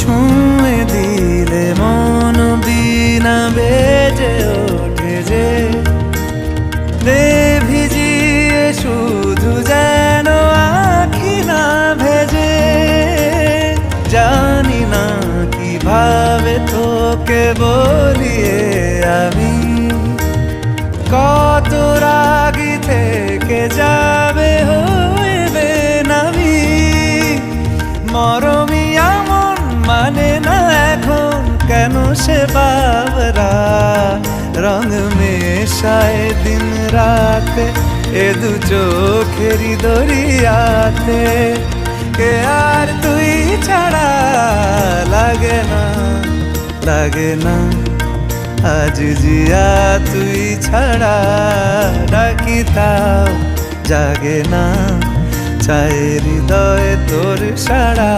ছুঁয়ে দিলে মন বিনা বেজে ওঠে যে দে ভিজিয়ে শুধু যেন আখি না ভেজে। জানি না কিভাবে তোকে বলিয়ে আমি কত রাগি থেকে যাবে হইবে নামি। মরমি এমন মানে না এখন কেন সে বাবরা রং মেশায় দিন রাতে এ দু চোখেরি দরিয়াতে। কে আর তুই ছাড়া লাগে না লাগে না আজ জিয়া তুই ছাড়া ডাকি তাও জাগে না চায় হৃদয় তোর সাড়া।